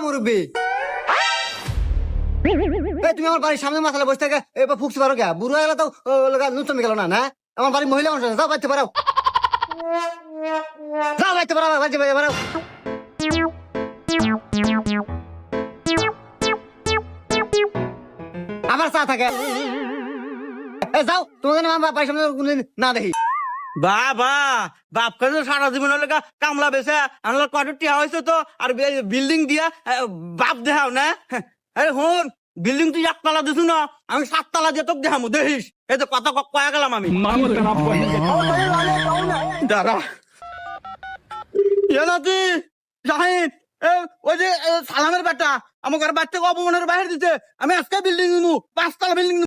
মুরব্বী তুমি আমার বাড়ির সামনে মাথালে বসে থাকে এবার ফুকতে পারো কে বুড়ো হয়ে গেলে তো নুচমি গেল না না আমার বাড়ির মহিলা মানুষ আছে, যাও বাড়তে পারো যাও বাড়তে পারো বাড়তে পারো আমার চা থাকে যাও তোমাদের আমার বাড়ির সামনে কোনদিন না দেখি বাবা বাপ কাছে সারা জীবন হলে কামলা বেছে আনলো কত টিয়া হয়েছে তো আর বিল্ডিং দিয়া বাপ দেখাও না আরে হন বিল্ডিং তুই একতলা দিছু না আমি 7 তলা দিয়ে তোকে দেখামু দেখিস এই তো কথা কয়া গেলাম আমি দাঁড়া নাতি জাহিদ ওই যে সালামের বেটা আমার ঘর বাচ্চাকে অপমানের বাইরে দিতে আমি আজকে বিল্ডিং নিনু 5 তলা বিল্ডিং